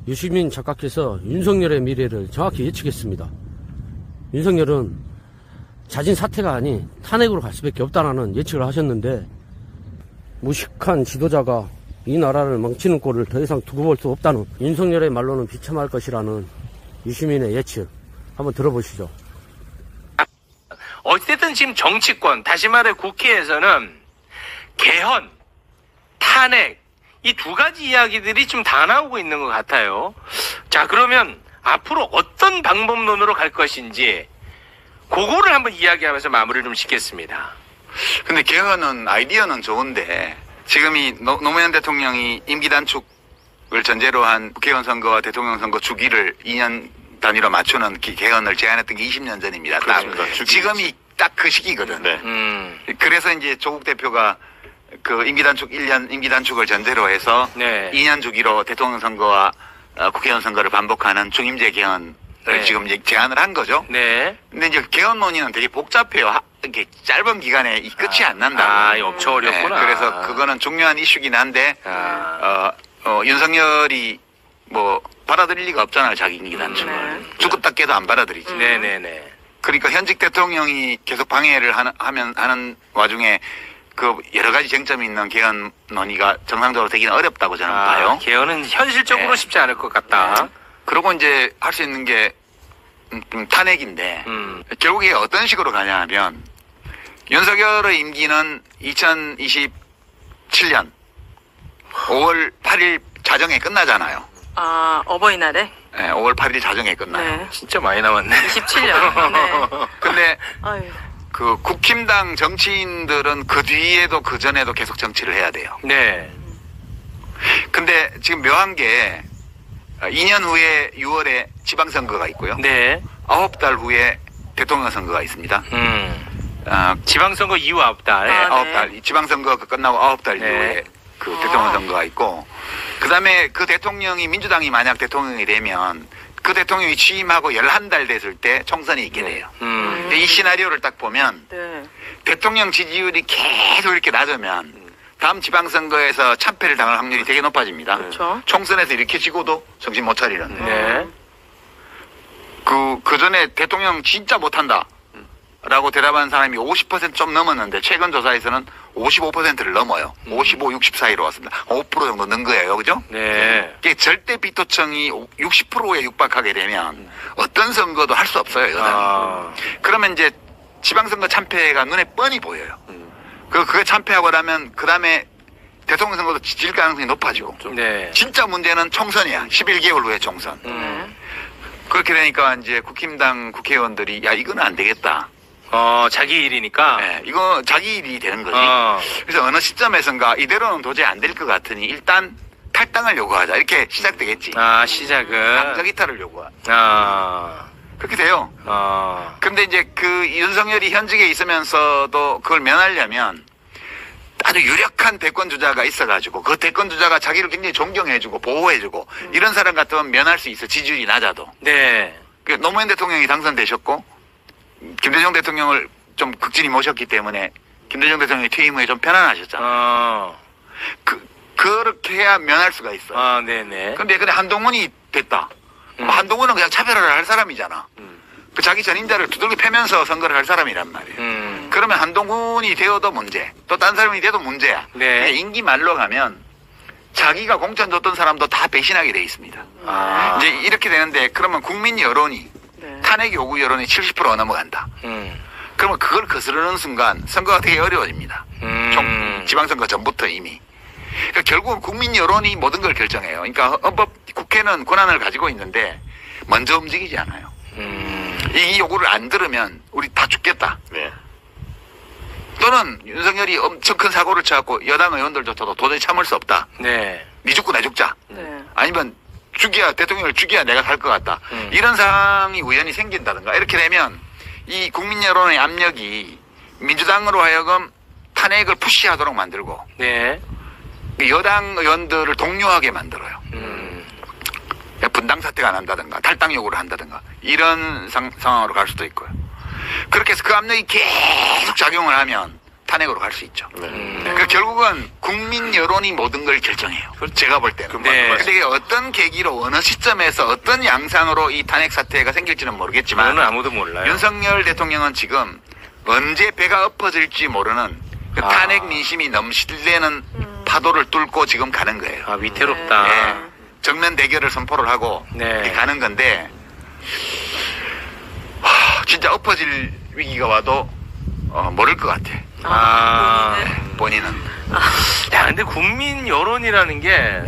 유시민 작가께서 윤석열의 미래를 정확히 예측했습니다. 윤석열은 자진 사퇴가 아닌 탄핵으로 갈 수밖에 없다는 예측을 하셨는데 무식한 지도자가 이 나라를 망치는 꼴을 더 이상 두고 볼 수 없다는 윤석열의 말로는 비참할 것이라는 유시민의 예측 한번 들어보시죠. 어쨌든 지금 정치권, 다시 말해 국회에서는 개헌, 탄핵 이 두 가지 이야기들이 지금 다 나오고 있는 것 같아요. 자, 그러면 앞으로 어떤 방법론으로 갈 것인지 그거를 한번 이야기하면서 마무리를 좀 짓겠습니다. 근데 개헌은 아이디어는 좋은데 지금 이 노무현 대통령이 임기 단축을 전제로 한 국회의원 선거와 대통령 선거 주기를 2년 단위로 맞추는 개헌을 제안했던 게 20년 전입니다. 지금이 딱 그 시기거든. 네. 그래서 이제 조국 대표가 그 임기 단축을 전제로 해서 네. 2년 주기로 대통령 선거와 국회의원 선거를 반복하는 중임제 개헌을 네. 지금 제안을 한 거죠. 네. 근데 이제 개헌 논의는 되게 복잡해요. 이렇게 짧은 기간에 끝이 안 난다. 엄청 어렵구나. 네. 그래서 그거는 중요한 이슈긴 한데 윤석열이 뭐 받아들일 리가 없잖아요. 자기 임기 단축을. 죽었다 깨도 안 받아들이지. 네네네. 그러니까 현직 대통령이 계속 방해를 하는 와중에 그 여러 가지 쟁점이 있는 개헌 논의가 정상적으로 되기는 어렵다고 저는 봐요. 개헌은 현실적으로 네. 쉽지 않을 것 같다. 그리고 이제 할 수 있는 게 탄핵인데 결국에 어떤 식으로 가냐 하면 윤석열의 임기는 2027년 5월 8일 자정에 끝나잖아요. 어버이날에? 네, 5월 8일 자정에 끝나요. 네. 진짜 많이 남았네. 27년. 네. 근데 아유. 그 국힘당 정치인들은 그 뒤에도 그 전에도 계속 정치를 해야 돼요. 네. 근데 지금 묘한 게 2년 후에 6월에 지방선거가 있고요. 네. 9달 후에 대통령 선거가 있습니다. 지방선거 이후 9달. 네, 9달. 지방선거가 끝나고 9달 네. 이후에 그 대통령 선거가 있고, 그 다음에 그 대통령이 민주당이 만약 대통령이 되면 그 대통령이 취임하고 11달 됐을 때 총선이 있게 돼요. 근데 이 시나리오를 딱 보면 네. 대통령 지지율이 계속 이렇게 낮으면 다음 지방선거에서 참패를 당할 확률이 되게 높아집니다. 그렇죠. 총선에서 이렇게 지고도 정신 못 차리는. 네. 그 전에 대통령 진짜 못한다. 라고 대답한 사람이 50% 좀 넘었는데 최근 조사에서는 55%를 넘어요. 55, 60 사이로 왔습니다. 5% 정도 는 거예요. 그죠? 네. 이게 절대 비토층이 60%에 육박하게 되면 어떤 선거도 할 수 없어요. 그러면 이제 지방선거 참패가 눈에 뻔히 보여요. 그게 참패하고 나면 그 다음에 대통령 선거도 질 가능성이 높아지고. 네. 진짜 문제는 총선이야. 11개월 후에 총선. 그렇게 되니까 이제 국힘당 국회의원들이 야 이거는 안 되겠다. 자기 일이니까. 네, 이거 자기 일이 되는 거지. 그래서 어느 시점에선가 이대로는 도저히 안 될 것 같으니 일단 탈당을 요구하자. 이렇게 시작되겠지. 시작은. 당적 이탈을 요구하자. 그렇게 돼요. 근데 이제 그 윤석열이 현직에 있으면서도 그걸 면하려면 아주 유력한 대권 주자가 있어가지고 그 대권 주자가 자기를 굉장히 존경해주고 보호해주고 이런 사람 같으면 면할 수 있어. 지지율이 낮아도. 네. 노무현 대통령이 당선되셨고 김대중 대통령을 좀 극진히 모셨기 때문에 김대중 대통령이 퇴임 후에 좀 편안하셨잖아요. 그렇게 해야 면할 수가 있어. 네네. 근데 한동훈이 됐다. 한동훈은 그냥 차별화를 할 사람이잖아. 그 자기 전임자를 두들겨 패면서 선거를 할 사람이란 말이에요. 그러면 한동훈이 되어도 문제, 또 딴 사람이 돼도 문제야. 네. 임기 말로 가면 자기가 공천 줬던 사람도 다 배신하게 돼 있습니다. 이제 이렇게 되는데 그러면 국민 여론이 탄핵 요구 여론이 70% 넘어간다. 그러면 그걸 거스르는 순간 선거가 되게 어려워집니다. 지방선거 전부터 이미. 그러니까 결국은 국민 여론이 모든 걸 결정해요. 그러니까 국회는 권한을 가지고 있는데 먼저 움직이지 않아요. 이 요구를 안 들으면 우리 다 죽겠다. 네. 또는 윤석열이 엄청 큰 사고를 쳐갖고 여당 의원들조차도 도저히 참을 수 없다. 네. 니 죽고 내 죽자. 네. 아니면 대통령을 죽여야 내가 살 것 같다. 이런 상황이 우연히 생긴다든가 이렇게 되면 이 국민 여론의 압력이 민주당으로 하여금 탄핵을 푸시하도록 만들고 네. 여당 의원들을 동요하게 만들어요. 분당 사퇴가 안 한다든가 탈당 요구를 한다든가 이런 상황으로 갈 수도 있고요. 그렇게 해서 그 압력이 계속 작용을 하면 탄핵으로 갈 수 있죠. 그러니까 결국은 국민 여론이 모든 걸 결정해요. 제가 볼 때는. 네. 근데 이게 어떤 계기로 어느 시점에서 어떤 양상으로 이 탄핵 사태가 생길지는 모르겠지만 그거는 아무도 몰라요. 윤석열 대통령은 지금 언제 배가 엎어질지 모르는 그 탄핵 민심이 넘실대는 파도를 뚫고 지금 가는 거예요. 아, 위태롭다. 네. 정면 대결을 선포를 하고 네. 이렇게 가는 건데 진짜 엎어질 위기가 와도 모를 것 같아. 본인은. 야, 근데 국민 여론이라는 게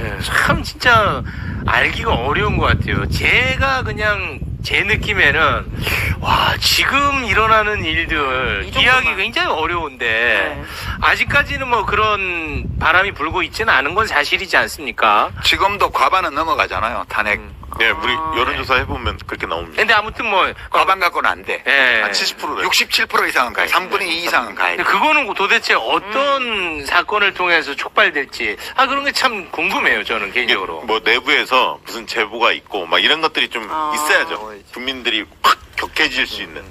참 진짜 알기가 어려운 것 같아요. 제가 그냥 제 느낌에는 와, 지금 일어나는 일들 이 정도만. 이해하기 굉장히 어려운데 네. 아직까지는 뭐 그런 바람이 불고 있지는 않은 건 사실이지 않습니까? 지금도 과반은 넘어가잖아요. 탄핵. 네, 우리 여론조사 해보면 그렇게 나옵니다. 근데 아무튼 뭐 과반 갖고는 안 돼. 예. 한 70%래. 67% 이상은 가요. 3분의 2 이상은 가요. 근데 그거는 도대체 어떤 사건을 통해서 촉발될지 그런 게 참 궁금해요. 저는 개인적으로. 뭐 내부에서 무슨 제보가 있고 막 이런 것들이 좀 있어야죠. 국민들이 확 격해질 수 있는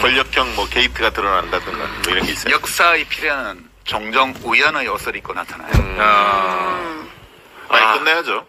권력형 뭐 게이트가 드러난다든가 뭐 이런 게 있어요. 역사의 필요는 종종 우연의 옷을 입고 나타나요. 많이 끝내야죠.